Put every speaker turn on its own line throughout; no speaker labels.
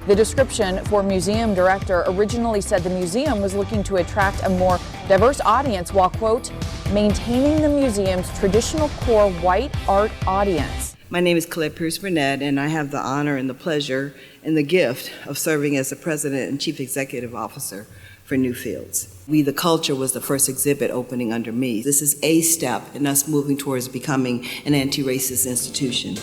The description for museum director originally said the museum was looking to attract a more diverse audience while, quote, maintaining the museum's traditional core white art audience.
My name is Colette Pierce Burnette, and I have the honor and the pleasure and the gift of serving as the president and chief executive officer for Newfields. We the Culture was the first exhibit opening under me. This is a step in us moving towards becoming an anti-racist institution.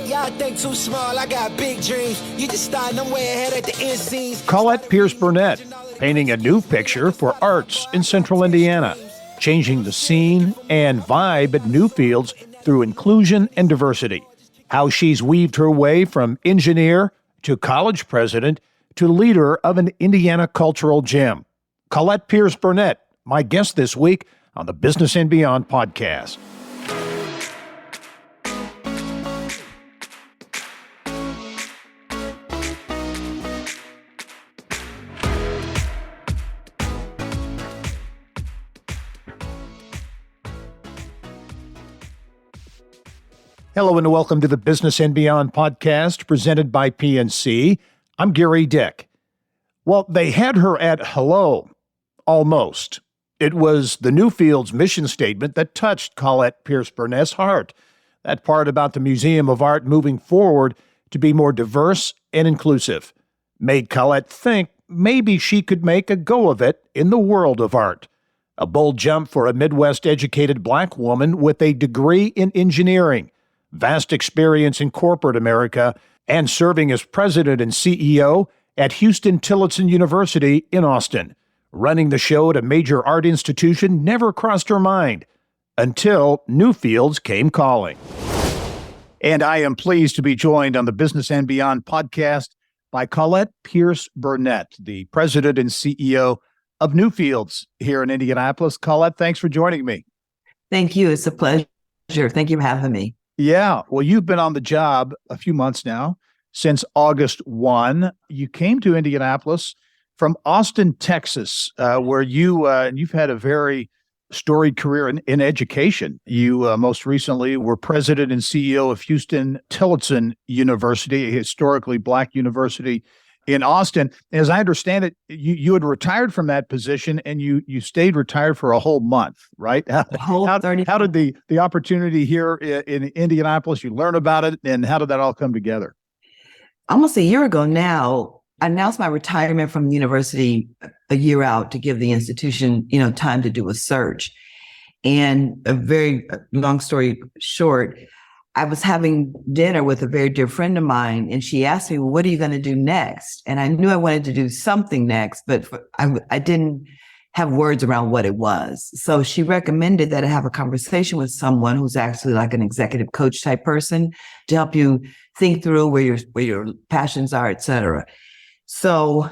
Y'all think too small, I got big dreams. You just starting, I'm way ahead at the end scenes.
Colette Pierce Burnette, painting a new picture for arts in Central Indiana, changing the scene and vibe at Newfields through inclusion and diversity. How she's weaved her way from engineer to college president to leader of an Indiana cultural gem. Colette Pierce Burnette, my guest this week on the Business and Beyond podcast. Hello and welcome to the Business and Beyond podcast presented by PNC. I'm Gary Dick. Well, they had her at hello, almost. It was the Newfields mission statement that touched Colette Pierce Burnette's heart. That part about the Museum of Art moving forward to be more diverse and inclusive made Colette think maybe she could make a go of it in the world of art. A bold jump for a Midwest-educated Black woman with a degree in engineering, vast experience in corporate America, and serving as president and CEO at Houston-Tillotson University in Austin. Running the show at a major art institution never crossed her mind until Newfields came calling. And I am pleased to be joined on the Business and Beyond podcast by Colette Pierce Burnette, the president and CEO of Newfields here in Indianapolis. Colette, thanks for joining me.
Thank you. It's a pleasure. Thank you for having me.
Yeah. Well, you've been on the job a few months now, since August 1. You came to Indianapolis from Austin, Texas, where you've had a very storied career in education. You most recently were president and CEO of Houston-Tillotson University, a historically Black university in Austin. As I understand it, you had retired from that position and you stayed retired for a whole month, right? How did the opportunity here in Indianapolis, you learn about it, and how did that all come together?
Almost a year ago now, I announced my retirement from the university a year out to give the institution, time to do a search. And a very long story short, I was having dinner with a very dear friend of mine, and she asked me, well, what are you going to do next? And I knew I wanted to do something next, but I didn't have words around what it was. So she recommended that I have a conversation with someone who's actually like an executive coach type person to help you think through where your passions are, et cetera. So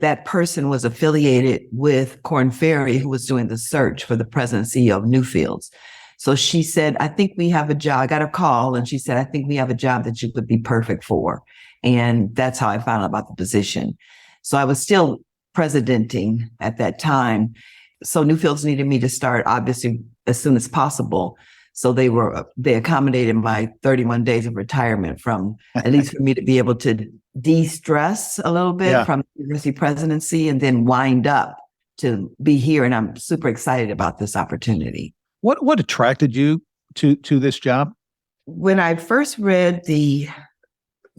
that person was affiliated with Korn Ferry, who was doing the search for the president and CEO of Newfields. So she said, I think we have a job. I got a call and she said, I think we have a job that you would be perfect for. And that's how I found out about the position. So I was still presidenting at that time. So Newfields needed me to start obviously as soon as possible. So they accommodated my 31 days of retirement from at least for me to be able to de-stress a little bit from the university presidency and then wind up to be here. And I'm super excited about this opportunity.
What attracted you to this job?
When I first read the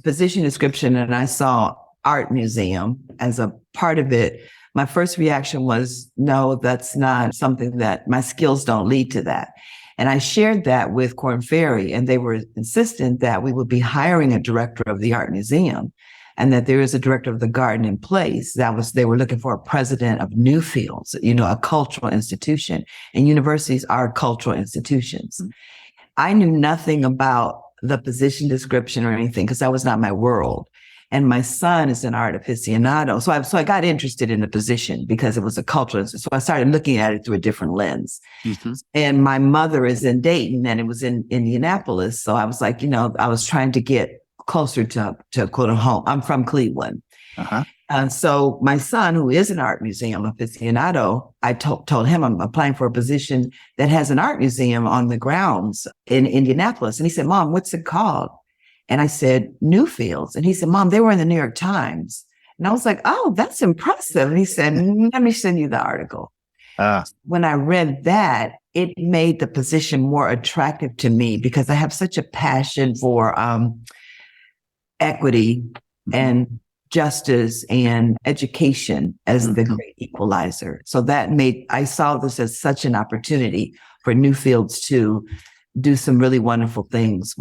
position description and I saw art museum as a part of it, my first reaction was, no, that's not something that my skills don't lead to that. And I shared that with Korn Ferry, and they were insistent that we would be hiring a director of the art museum and that there is a director of the garden in place. They were looking for a president of Newfields, a cultural institution, and universities are cultural institutions. Mm-hmm. I knew nothing about the position description or anything because that was not my world. And my son is an art aficionado. So I got interested in the position because it was a cultural. So I started looking at it through a different lens. Mm-hmm. And my mother is in Dayton and it was in Indianapolis. So I was like, I was trying to get closer to quote home. I'm from Cleveland. Uh-huh. And so my son, who is an art museum aficionado, I told him I'm applying for a position that has an art museum on the grounds in Indianapolis. And he said, Mom, what's it called? And I said, Newfields. And he said, Mom, they were in the New York Times. And I was like, oh, that's impressive. And he said, let me send you the article. When I read that, it made the position more attractive to me because I have such a passion for equity and justice and education as the great equalizer. So I saw this as such an opportunity for Newfields to do some really wonderful things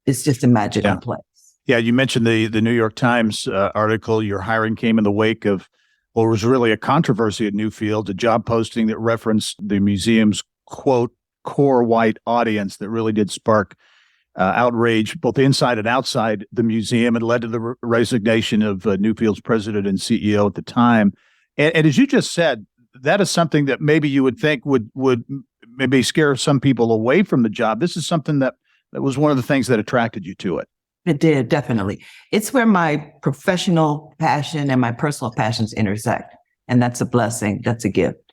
it's just a magical place.
Yeah, you mentioned the New York Times article. Your hiring came in the wake of what was really a controversy at Newfields, a job posting that referenced the museum's, quote, core white audience that really did spark outrage both inside and outside the museum. It led to the resignation of Newfield's president and CEO at the time. And as you just said, that is something that maybe you would think would maybe scare some people away from the job. This is something that was one of the things that attracted you to it.
It did, definitely. It's where my professional passion and my personal passions intersect. And that's a blessing. That's a gift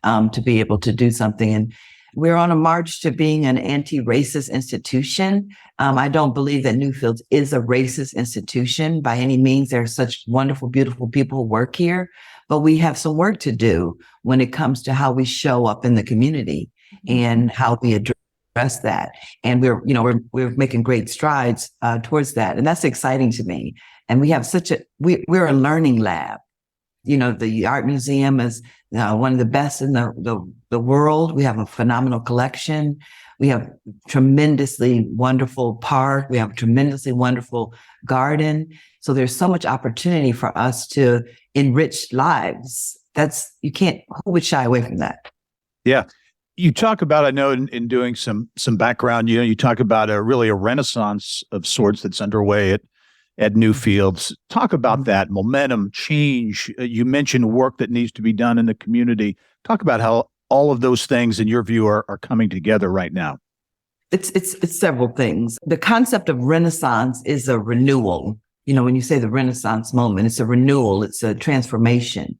to be able to do something. And we're on a march to being an anti-racist institution. I don't believe that Newfields is a racist institution by any means. There are such wonderful, beautiful people who work here, but we have some work to do when it comes to how we show up in the community and how we address that. And we're making great strides towards that. And that's exciting to me. And we have we're a learning lab. The art museum is one of the best in the world. We have a phenomenal collection. We have tremendously wonderful park. We have a tremendously wonderful garden. So there's so much opportunity for us to enrich lives. Who would shy away from that?
Yeah. You talk about, I know in doing some background, you talk about a renaissance of sorts that's underway at Newfields. Talk about that momentum, change. You mentioned work that needs to be done in the community. Talk about how all of those things, in your view, are coming together right now.
It's several things. The concept of renaissance is a renewal. When you say the Renaissance moment, it's a renewal, it's a transformation.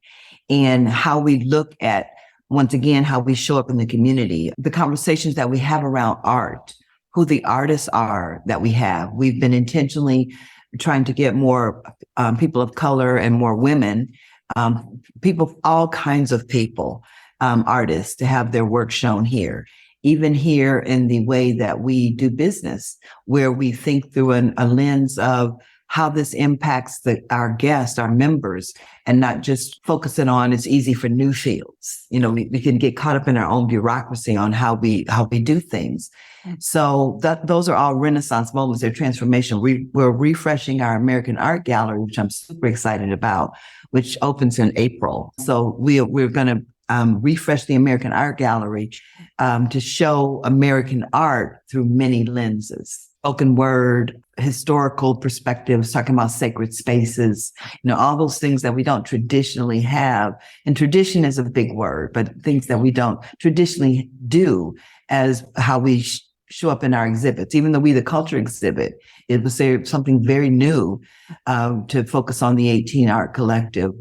And how we look at, once again, how we show up in the community, the conversations that we have around art, who the artists are that we have. We've been intentionally trying to get more people of color and more women, all kinds of people, artists, to have their work shown here. Even here in the way that we do business, where we think through a lens of how this impacts our guests, our members, and not just focusing on it's easy for Newfields. We can get caught up in our own bureaucracy on how we do things. So those are all Renaissance moments. They're transformation. We're refreshing our American Art Gallery, which I'm super excited about, which opens in April. So we're going to refresh the American Art Gallery to show American art through many lenses. Spoken word, historical perspectives, talking about sacred spaces, all those things that we don't traditionally have. And tradition is a big word, but things that we don't traditionally do as how we show up in our exhibits. Even though we, the culture exhibit, it was something very new to focus on the 18 Art Collective.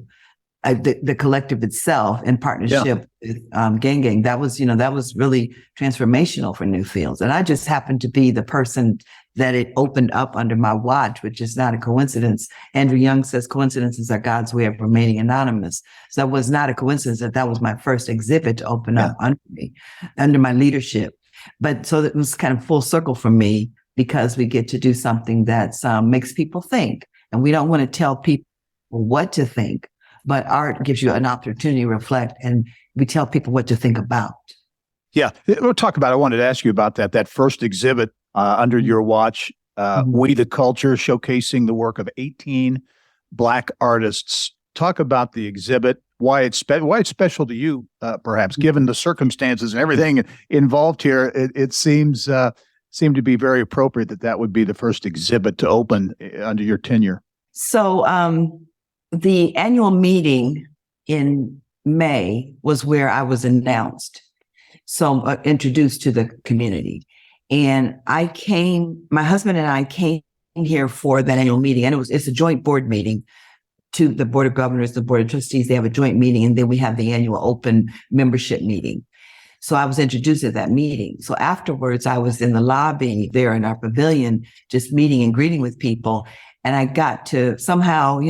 The collective itself in partnership with Gang. That was really transformational for Newfields. And I just happened to be the person that it opened up under my watch, which is not a coincidence. Andrew Young says coincidences are God's way of remaining anonymous. So it was not a coincidence that was my first exhibit to open up under me, under my leadership. But so it was kind of full circle for me because we get to do something that makes people think. And we don't want to tell people what to think, but art gives you an opportunity to reflect, and we tell people what to think about.
Yeah, we'll talk about it. I wanted to ask you about that first exhibit under your watch, We the Culture, showcasing the work of 18 Black artists. Talk about the exhibit, why it's special to you, perhaps, given the circumstances and everything involved here. It seemed to be very appropriate that would be the first exhibit to open under your tenure.
So, the annual meeting in May was where I was announced, introduced to the community. And my husband and I came here for that annual meeting, and it's a joint board meeting to the Board of Governors, the Board of Trustees. They have a joint meeting, and then we have the annual open membership meeting. So I was introduced at that meeting. So afterwards, I was in the lobby there in our pavilion, just meeting and greeting with people. And I got to somehow,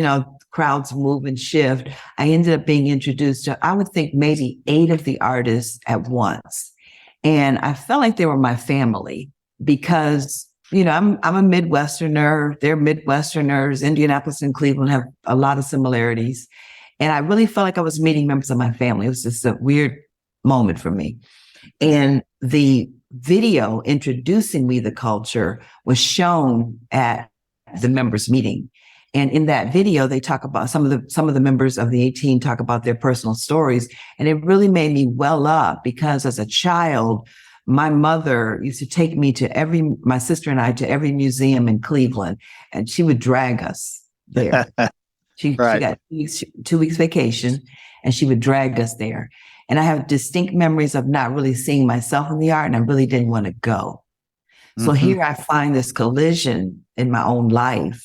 crowds move and shift. I ended up being introduced to, I would think, maybe 8 of the artists at once. And I felt like they were my family because, I'm a Midwesterner. They're Midwesterners. Indianapolis and Cleveland have a lot of similarities. And I really felt like I was meeting members of my family. It was just a weird moment for me. And the video introducing We the Culture was shown at the members meeting. And in that video, they talk about some of the members of the 18 talk about their personal stories. And it really made me well up because as a child, my mother used to take me my sister and I to every museum in Cleveland, and she would drag us there. She got 2 weeks vacation, and she would drag us there. And I have distinct memories of not really seeing myself in the art, and I really didn't want to go. So here I find this collision in my own life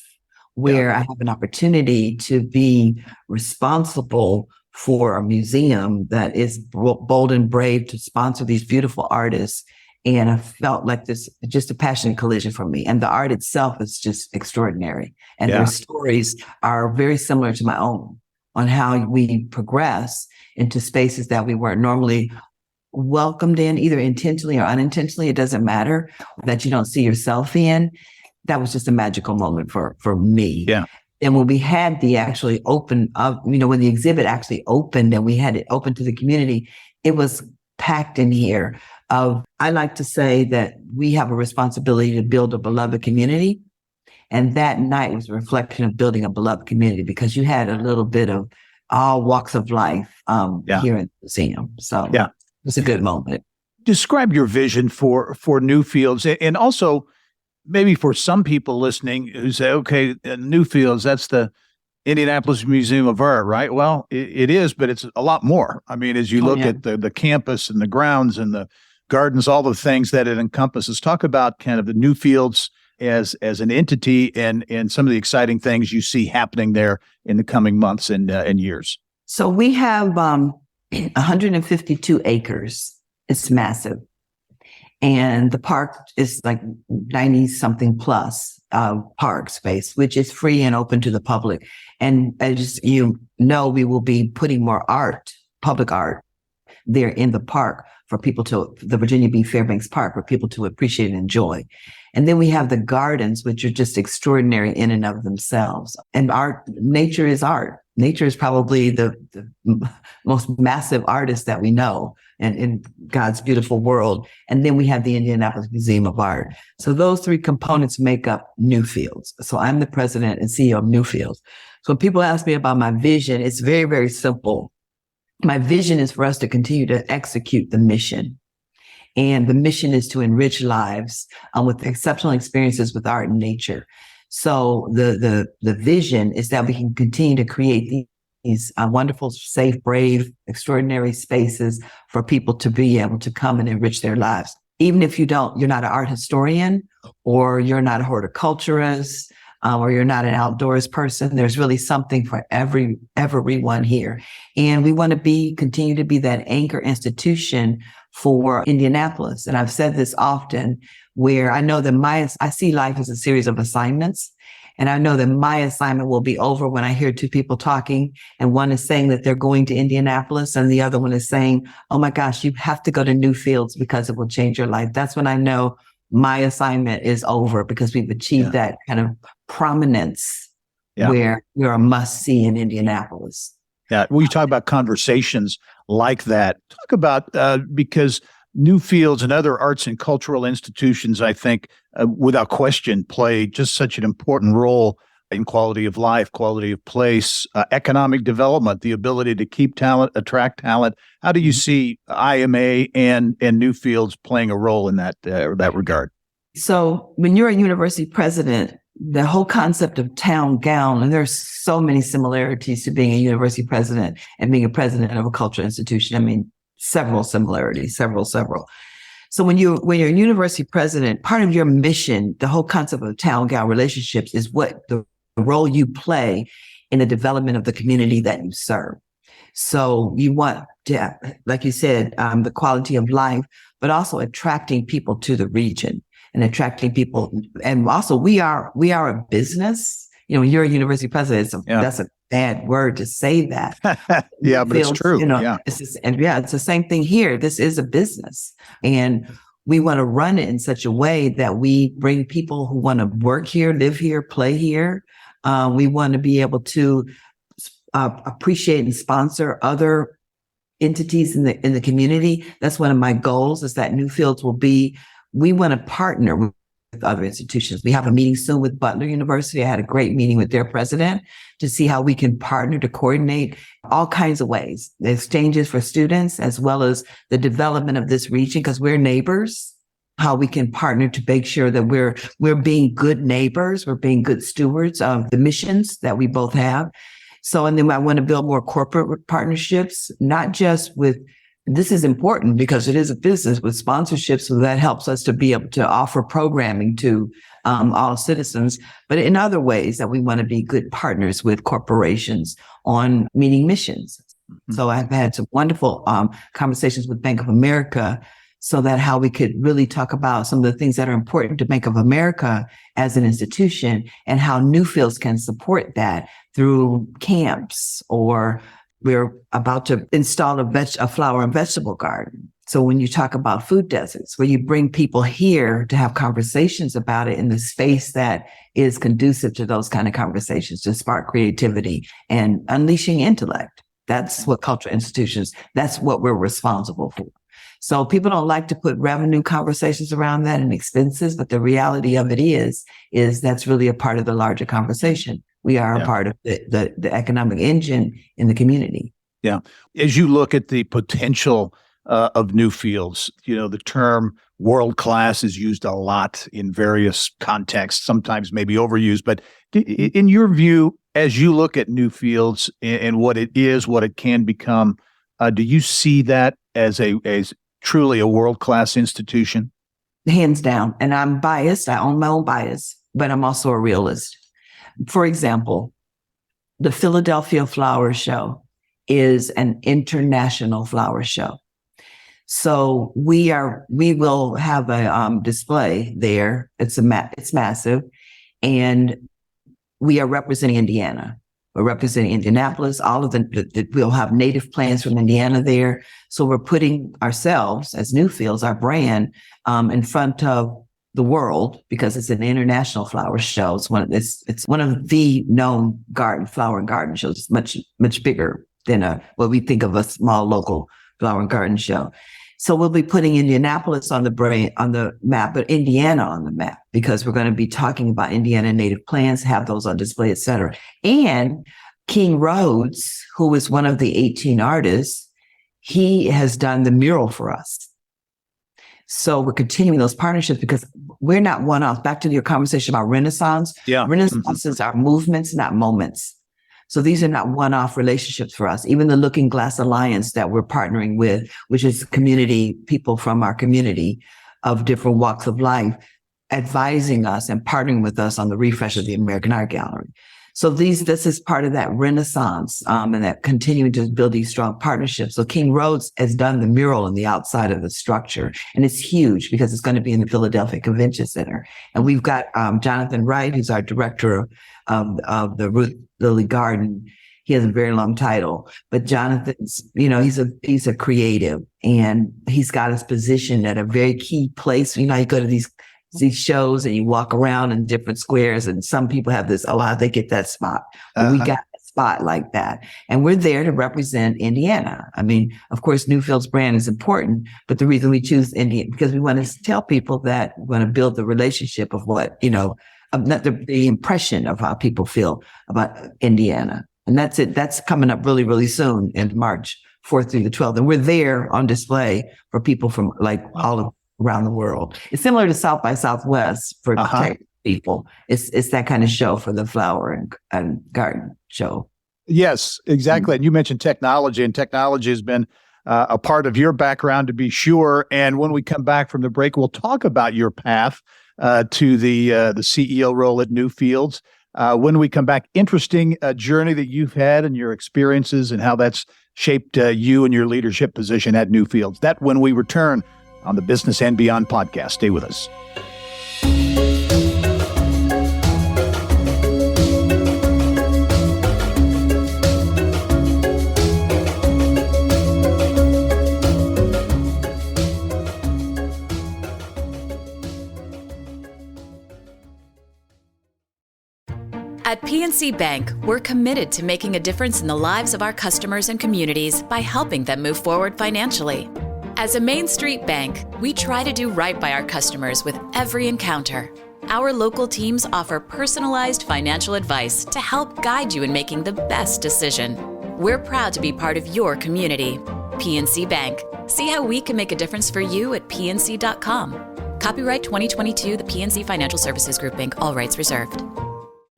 where I have an opportunity to be responsible for a museum that is bold and brave to sponsor these beautiful artists. And I felt like this, just a passionate collision for me. And the art itself is just extraordinary. And their stories are very similar to my own on how we progress into spaces that we weren't normally welcomed in, either intentionally or unintentionally. It doesn't matter, that you don't see yourself in. That was just a magical moment for me. Yeah. And when we had the actually open up, when the exhibit actually opened and we had it open to the community, it was packed in here. I like to say that we have a responsibility to build a beloved community. And that night was a reflection of building a beloved community because you had a little bit of all walks of life here in the museum. So it was a good moment.
Describe your vision for Newfields, and also maybe for some people listening who say, okay, Newfields, that's the Indianapolis Museum of Art, right? Well, it is, but it's a lot more. I mean, as you look at the campus and the grounds and the gardens, all the things that it encompasses, talk about kind of the Newfields as an entity and some of the exciting things you see happening there in the coming months and years.
So we have 152 acres. It's massive. And the park is like 90 something plus park space, which is free and open to the public. And as we will be putting more public art there in the park for people the Virginia Beach Fairbanks Park, for people to appreciate and enjoy. And then we have the gardens, which are just extraordinary in and of themselves. And nature is art. Nature is probably the most massive artist that we know in God's beautiful world. And then we have the Indianapolis Museum of Art. So those 3 components make up Newfields. So I'm the president and CEO of Newfields. So when people ask me about my vision, it's very, very simple. My vision is for us to continue to execute the mission. And the mission is to enrich lives with exceptional experiences with art and nature. So the vision is that we can continue to create these wonderful, safe, brave, extraordinary spaces for people to be able to come and enrich their lives. Even if you're not an art historian, or you're not a horticulturist, or you're not an outdoors person, there's really something for everyone here. And we want to continue to be that anchor institution for Indianapolis. And I've said this often, where I know that I see life as a series of assignments. And I know that my assignment will be over when I hear 2 people talking, and one is saying that they're going to Indianapolis and the other one is saying, oh my gosh, you have to go to Newfields because it will change your life. That's when I know my assignment is over, because we've achieved that kind of prominence where you're a must-see in Indianapolis.
Yeah, when you talk about conversations like that, talk about, because Newfields and other arts and cultural institutions, I think, without question, play just such an important role in quality of life, quality of place, economic development, the ability to keep talent, attract talent. How do you see IMA and Newfields playing a role in that regard? So
when you're a university president, the whole concept of town gown, and there's so many similarities to being a university president and being a president of a cultural institution. I mean, several similarities, several. So when you're a university president, part of your mission, the whole concept of town gown relationships, is what the role you play in the development of the community that you serve. So you want to, like you said, the quality of life, but also attracting people to the region and attracting people. And also we are a business. You know, you're a university president. That's a bad word to say that.
Yeah, but it's true.
You know,
yeah.
It's the same thing here. This is a business, and we want to run it in such a way that we bring people who want to work here, live here, play here. We want to be able to appreciate and sponsor other entities in the community. That's one of my goals, is that Newfields will be, we want to partner with other institutions. We have a meeting soon with Butler University. I had a great meeting with their president to see how we can partner to coordinate all kinds of ways, the exchanges for students, as well as the development of this region, because we're neighbors, how we can partner to make sure that we're being good neighbors, we're being good stewards of the missions that we both have. So, and then I want to build more corporate partnerships, not just with, this is important because it is a business, with sponsorships. So that helps us to be able to offer programming to all citizens, but in other ways that we want to be good partners with corporations on meeting missions. Mm-hmm. So I've had some wonderful conversations with Bank of America, so that how we could really talk about some of the things that are important to Bank of America as an institution, and how Newfields can support that through camps, or we're about to install a flower and vegetable garden. So when you talk about food deserts, where you bring people here to have conversations about it in the space that is conducive to those kind of conversations, to spark creativity and unleashing intellect. That's what cultural institutions, that's what we're responsible for. So people don't like to put revenue conversations around that and expenses, but the reality of it is that's really a part of the larger conversation. We are a part of the economic engine in the community.
Yeah. As you look at the potential of Newfields, you know, the term world class is used a lot in various contexts, sometimes maybe overused, but in your view, as you look at Newfields and what it is, what it can become, do you see that as truly a world-class institution?
Hands down. And I'm biased. I own my own bias, but I'm also a realist. For example, the Philadelphia Flower Show is an international flower show. So we will have a display there. It's massive, and we are representing Indiana. We're representing Indianapolis. All of we'll have native plants from Indiana there. So we're putting ourselves as Newfields, our brand, in front of the world, because it's an international flower show. It's one of the known flower and garden shows. It's much, much bigger than what we think of a small local flower and garden show. So we'll be putting Indianapolis on the map, but Indiana on the map, because we're going to be talking about Indiana native plants, have those on display, et cetera. And King Rhodes, who is one of the 18 artists, he has done the mural for us. So we're continuing those partnerships, because we're not one-off. Back to your conversation about Renaissance. Yeah. Renaissances are movements, not moments. So these are not one-off relationships for us. Even the Looking Glass Alliance that we're partnering with, which is people from our community of different walks of life, advising us and partnering with us on the refresh of the American Art Gallery. So this is part of that Renaissance, and that continuing to build these strong partnerships. So King Rhodes has done the mural on the outside of the structure, and it's huge because it's going to be in the Philadelphia Convention Center. And we've got Jonathan Wright, who's our director of the Ruth Lilly Garden. He has a very long title, but Jonathan's, he's a creative, and he's got us positioned at a very key place. You go to these shows and you walk around in different squares, and some people have this, they get that spot. We got a spot like that. And we're there to represent Indiana. I mean, of course, Newfields brand is important, but the reason we choose Indiana, because we want to tell people that we want to build the relationship of what, not the impression of how people feel about Indiana. And that's it. That's coming up really, really soon in March 4th through the 12th. And we're there on display for people from all around the world. It's similar to South by Southwest for tech people. It's that kind of show for the flower and garden show.
Yes, exactly. And you mentioned technology, and technology has been a part of your background, to be sure. And when we come back from the break, we'll talk about your path to the CEO role at Newfields. When we come back, interesting journey that you've had and your experiences and how that's shaped you and your leadership position at Newfields. That when we return on the Business and Beyond podcast. Stay with us.
At PNC Bank, we're committed to making a difference in the lives of our customers and communities by helping them move forward financially. As a Main Street bank, we try to do right by our customers with every encounter. Our local teams offer personalized financial advice to help guide you in making the best decision. We're proud to be part of your community. PNC Bank. See how we can make a difference for you at pnc.com. Copyright 2022, the PNC Financial Services Group, Inc., all rights reserved.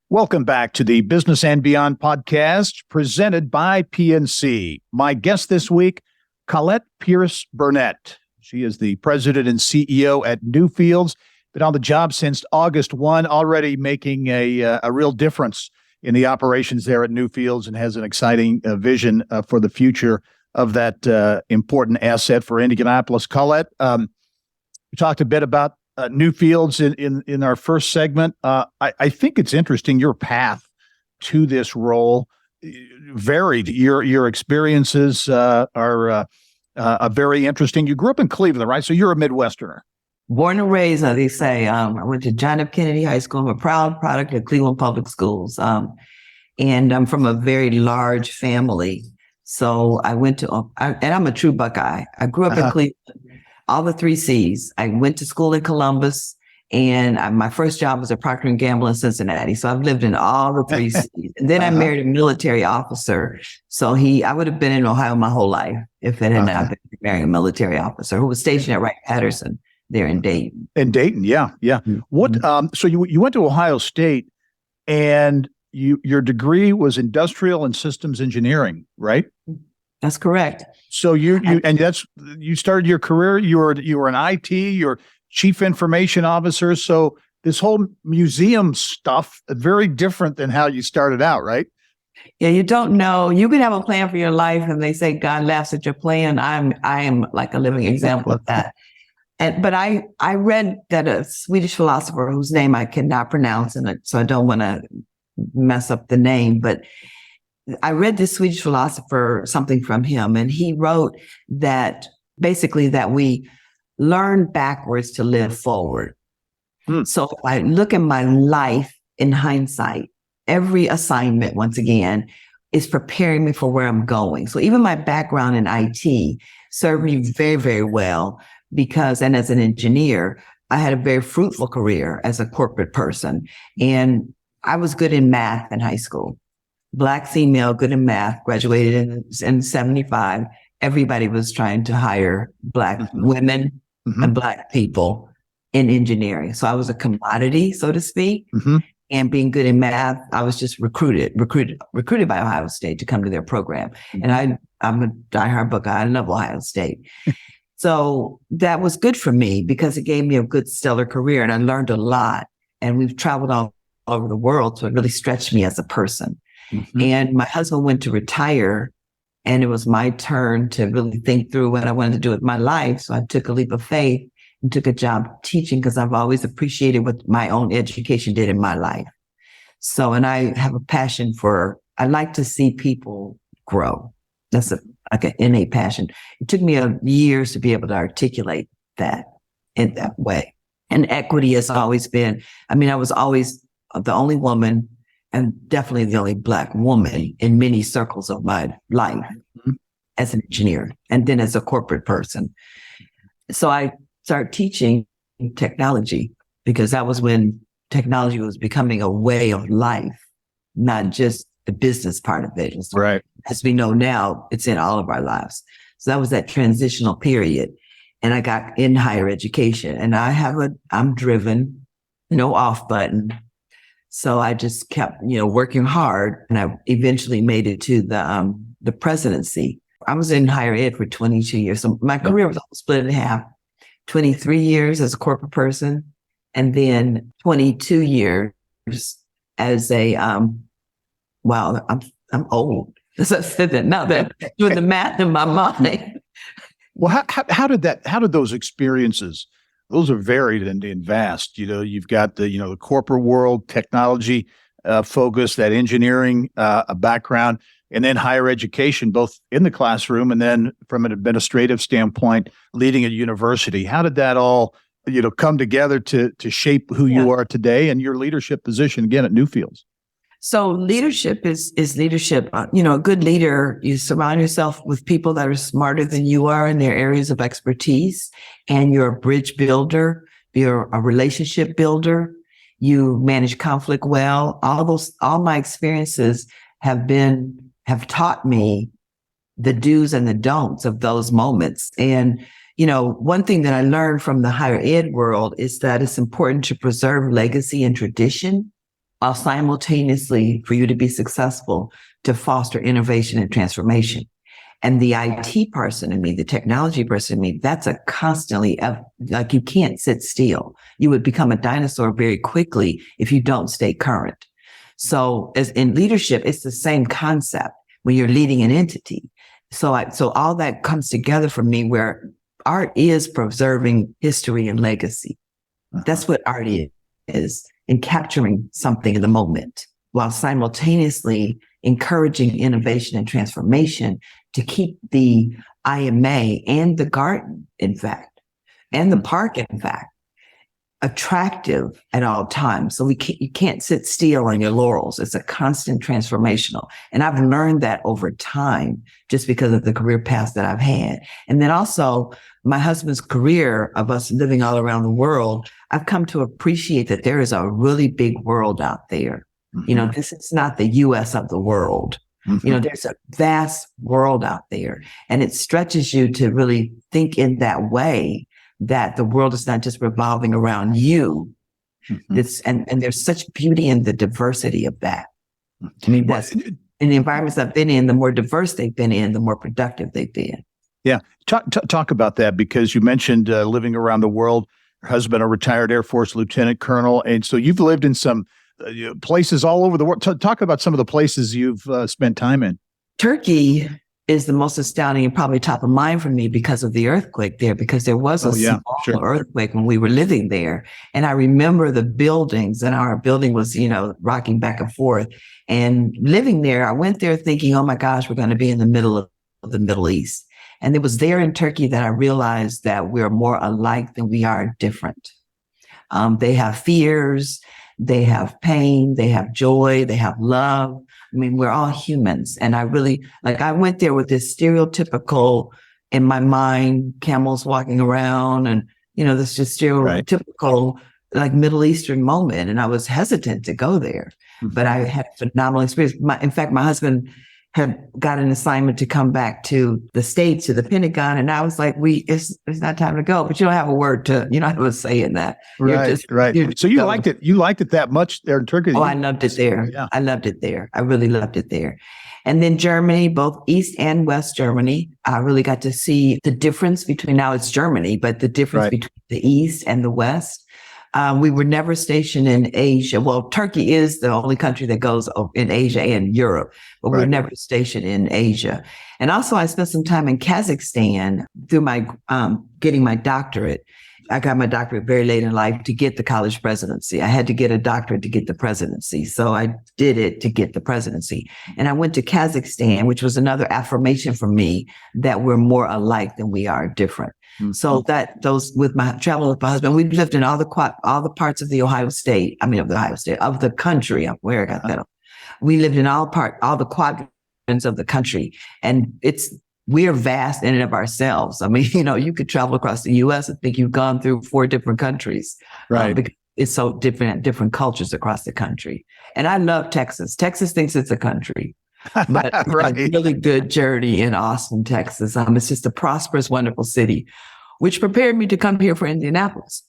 Welcome back to the Business and Beyond podcast presented by PNC. My guest this week, Colette Pierce Burnette. She is the president and CEO at Newfields. Been on the job since August 1, already making a real difference in the operations there at Newfields, and has an exciting vision for the future of that important asset for Indianapolis. Colette, we talked a bit about Newfields in our first segment. I think it's interesting, your path to this role varied. Your experiences are very interesting. You grew up in Cleveland, right? So you're a Midwesterner.
Born and raised, as they say. I went to John F. Kennedy High School. I'm a proud product of Cleveland Public Schools. And I'm from a very large family. So I went to, and I'm a true Buckeye. I grew up in Cleveland. All the 3 C's. I went to school in Columbus, and my first job was at Procter & Gamble in Cincinnati. So I've lived in all the 3 C's. And then I married a military officer. So I would have been in Ohio my whole life if it had not been marrying a military officer who was stationed at Wright-Patterson there in Dayton.
In Dayton, yeah. Mm-hmm. What? So you went to Ohio State, and your degree was industrial and systems engineering, right?
That's correct.
So you started your career. You were an IT, you're chief information officer. So this whole museum stuff, very different than how you started out, right?
Yeah, you don't know. You can have a plan for your life, and they say God laughs at your plan. I am like a living example of that. But I read that a Swedish philosopher whose name I cannot pronounce, and so I don't want to mess up the name, but I read this Swedish philosopher, something from him, and he wrote that basically that we learn backwards to live forward. So if I look at my life in hindsight, every assignment, once again, is preparing me for where I'm going. So even my background in IT served me very, very well because, and as an engineer, I had a very fruitful career as a corporate person. And I was good in math in high school. Black female, good in math, graduated in 75. Everybody was trying to hire Black women and Black people in engineering. So I was a commodity, so to speak. And being good in math, I was just recruited by Ohio State to come to their program. And I'm a diehard Buckeye. I love Ohio State. So that was good for me because it gave me a good stellar career, and I learned a lot. And we've traveled all over the world, so it really stretched me as a person. And my husband went to retire, and it was my turn to really think through what I wanted to do with my life. So I took a leap of faith and took a job teaching because I've always appreciated what my own education did in my life. So, and I have a passion I like to see people grow. That's like an innate passion. It took me years to be able to articulate that in that way. And equity has always been, I was always the only woman and definitely the only Black woman in many circles of my life as an engineer and then as a corporate person. So I started teaching technology because that was when technology was becoming a way of life, not just the business part of it.
Right.
As we know now, it's in all of our lives. So that was that transitional period. And I got in higher education, and I'm driven, no off button. So I just kept, working hard, and I eventually made it to the presidency. I was in higher ed for 22 years. So my career was split in half, 23 years as a corporate person, and then 22 years as a, wow, I'm old. As I said that, now that doing the math in my mind.
Well, how did those experiences, those are varied and vast. You've got the corporate world, technology focus, that engineering background, and then higher education, both in the classroom and then from an administrative standpoint, leading a university. How did that all, come together to shape who you are today and your leadership position again at Newfields?
So leadership is leadership. A good leader, you surround yourself with people that are smarter than you are in their areas of expertise, and you're a bridge builder, you're a relationship builder, you manage conflict well. All my experiences have taught me the do's and the don'ts of those moments. And, one thing that I learned from the higher ed world is that it's important to preserve legacy and tradition, while simultaneously, for you to be successful, to foster innovation and transformation. And the IT person in me, the technology person in me, that's a constantly, like, you can't sit still. You would become a dinosaur very quickly if you don't stay current. So as in leadership, it's the same concept when you're leading an entity. So all that comes together for me, where art is preserving history and legacy. That's what art is, in capturing something in the moment, while simultaneously encouraging innovation and transformation to keep the IMA and the garden, in fact, and the park, in fact, attractive at all times. So you can't sit still on your laurels. It's a constant transformational. And I've learned that over time, just because of the career path that I've had. And then also my husband's career of us living all around the world, I've come to appreciate that there is a really big world out there.
Mm-hmm.
This is not the US of the world.
Mm-hmm.
There's a vast world out there, and it stretches you to really think in that way, that the world is not just revolving around you. Mm-hmm. And there's such beauty in the diversity of that. I mean, that's in the environments I've been in, the more diverse they've been in, the more productive they've been.
Yeah. Talk about that, because you mentioned living around the world. Your husband, a retired Air Force lieutenant colonel. And so you've lived in some places all over the world. Talk about some of the places you've spent time in.
Turkey is the most astounding and probably top of mind for me because of the earthquake there, because there was a small earthquake when we were living there. And I remember the buildings, and our building was, rocking back and forth. And living there, I went there thinking, oh my gosh, we're going to be in the middle of the Middle East. And it was there in Turkey that I realized that we're more alike than we are different. They have fears, they have pain, they have joy, they have love. I mean, we're all humans. And I went there with this stereotypical, in my mind, camels walking around and, this just stereotypical, like Middle Eastern moment. And I was hesitant to go there, but I had a phenomenal experience. In fact, my husband had got an assignment to come back to the States, to the Pentagon. And I was like, it's not time to go, but you don't have a word to, you don't have a say in that.
Right. So you liked it. You liked it that much there in Turkey?
Oh, I loved it there. Yeah. I loved it there. I really loved it there. And then Germany, both East and West Germany, I really got to see the difference between, now it's Germany, but the difference between the East and the West. We were never stationed in Asia. Well, Turkey is the only country that goes in Asia and Europe, but we were never stationed in Asia. And also I spent some time in Kazakhstan through my, getting my doctorate. I got my doctorate very late in life to get the college presidency. I had to get a doctorate to get the presidency. So I did it to get the presidency. And I went to Kazakhstan, which was another affirmation for me that we're more alike than we are different. Mm-hmm. So with my travel with my husband, we lived in all the parts of the of the country. Where I got that. We lived in all the quadrants of the country, and we're vast in and of ourselves. I mean, you could travel across the U.S. and think you've gone through 4 different countries, right? Because it's so different cultures across the country. And I love Texas. Texas thinks it's a country. But a really good journey in Austin, Texas. It's just a prosperous, wonderful city, which prepared me to come here for Indianapolis.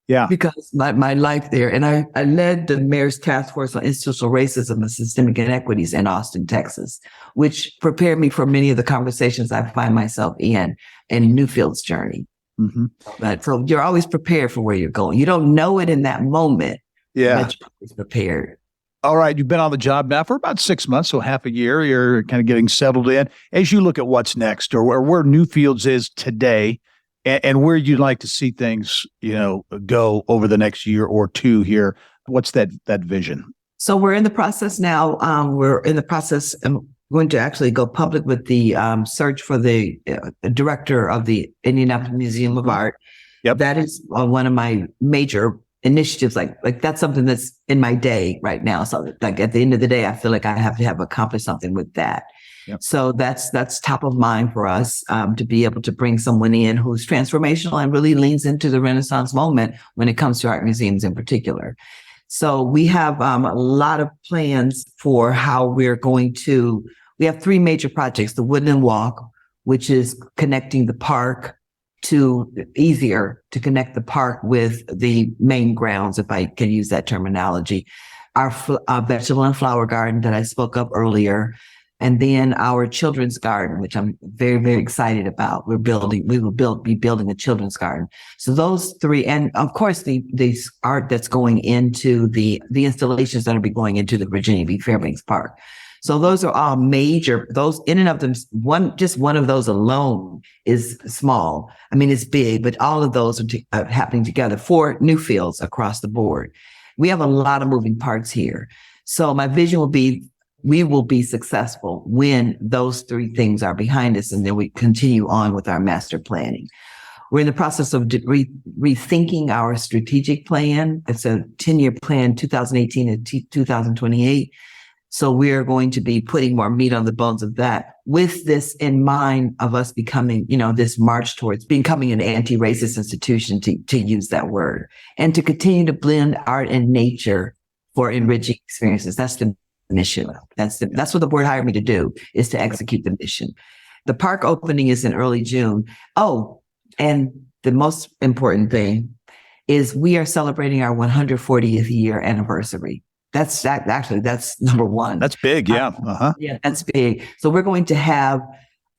Yeah. Because my life there. And I led the mayor's task force on institutional racism and systemic inequities in Austin, Texas, which prepared me for many of the conversations I find myself in Newfields' journey. Mm-hmm. But so you're always prepared for where you're going. You don't know it in that moment. Yeah. But you're always prepared.
All right, you've been on the job now for about 6 months, so half a year. You're kind of getting settled in. As you look at what's next, or where Newfields is today, and where you'd like to see things, go over the next year or two here, what's that vision?
So we're in the process now. We're in the process. I'm going to actually go public with the search for the director of the Indianapolis Museum of Art.
Yep.
That is one of my major initiatives. Like that's something that's in my day right now. So like at the end of the day, I feel like I have to have accomplished something with that.
Yep.
So that's top of mind for us, to be able to bring someone in who's transformational and really leans into the Renaissance moment when it comes to art museums in particular. So we have a lot of plans for how we have 3 major projects: the Woodland Walk, which is connecting the park easier to connect the park with the main grounds, if I can use that terminology. Our vegetable and flower garden that I spoke of earlier, and then our children's garden, which I'm very, very excited about. We will be building a children's garden. So those 3, and of course the art that's going into the installations that will be going into the Virginia B. Fairbanks Park. So those are all major. Those in and of them, one of those alone is small. I mean, it's big, but all of those are happening together for Newfields across the board. We have a lot of moving parts here. So my vision will be, we will be successful when those 3 things are behind us, and then we continue on with our master planning. We're in the process of rethinking our strategic plan. It's a 10-year plan, 2018 to 2028. So we're going to be putting more meat on the bones of that, with this in mind of us becoming, this march towards becoming an anti-racist institution, to use that word, and to continue to blend art and nature for enriching experiences. That's the mission. That's what the board hired me to do, is to execute the mission. The park opening is in early June. Oh, and the most important thing is we are celebrating our 140th year anniversary. That's number 1.
That's big. Yeah.
Yeah, that's big. So we're going to have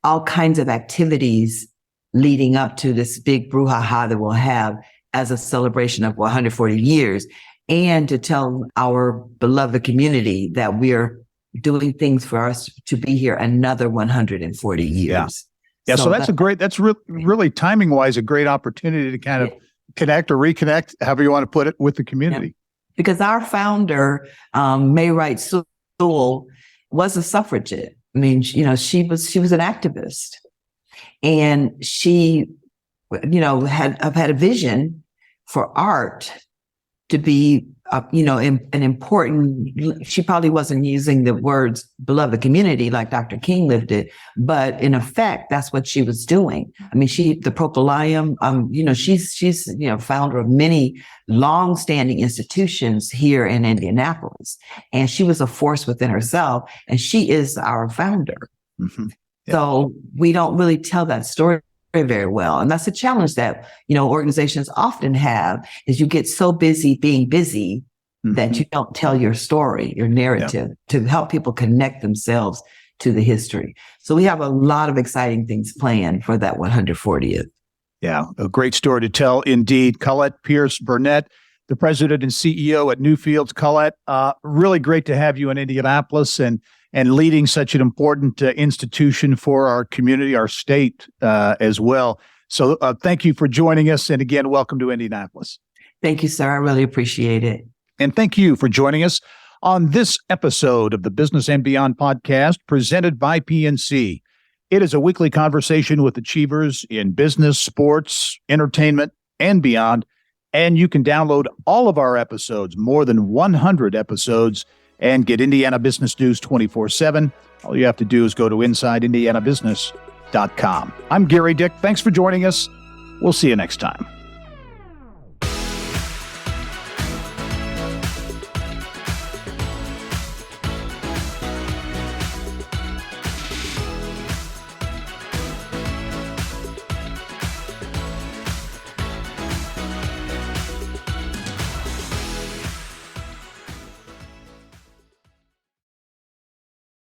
all kinds of activities leading up to this big brouhaha that we'll have as a celebration of 140 years. And to tell our beloved community that we're doing things for us to be here another 140 years.
Yeah. So that's really timing wise, a great opportunity to kind of connect or reconnect, however you want to put it, with the community.
Yeah. Because our founder, May Wright Sewell, was a suffragette. I mean, she was an activist, and she, had a vision for art to be, an important. She probably wasn't using the words "beloved community" like Dr. King lived it, but in effect, that's what she was doing. I mean, the Propylaeum. She's founder of many long-standing institutions here in Indianapolis, and she was a force within herself, and she is our founder.
Mm-hmm. Yeah.
So we don't really tell that story very well. And that's a challenge that, organizations often have, is you get so busy being busy that you don't tell your story, your narrative, to help people connect themselves to the history. So we have a lot of exciting things planned for that 140th.
Yeah, a great story to tell indeed. Colette Pierce Burnette, the president and CEO at Newfields. Colette, really great to have you in Indianapolis and leading such an important institution for our community, our state as well. So thank you for joining us. And again, welcome to Indianapolis.
Thank you, sir. I really appreciate it.
And thank you for joining us on this episode of the Business and Beyond podcast presented by PNC. It is a weekly conversation with achievers in business, sports, entertainment, and beyond. And you can download all of our episodes, more than 100 episodes, and get Indiana business news 24/7. All you have to do is go to InsideIndianaBusiness.com. I'm Gary Dick. Thanks for joining us. We'll see you next time.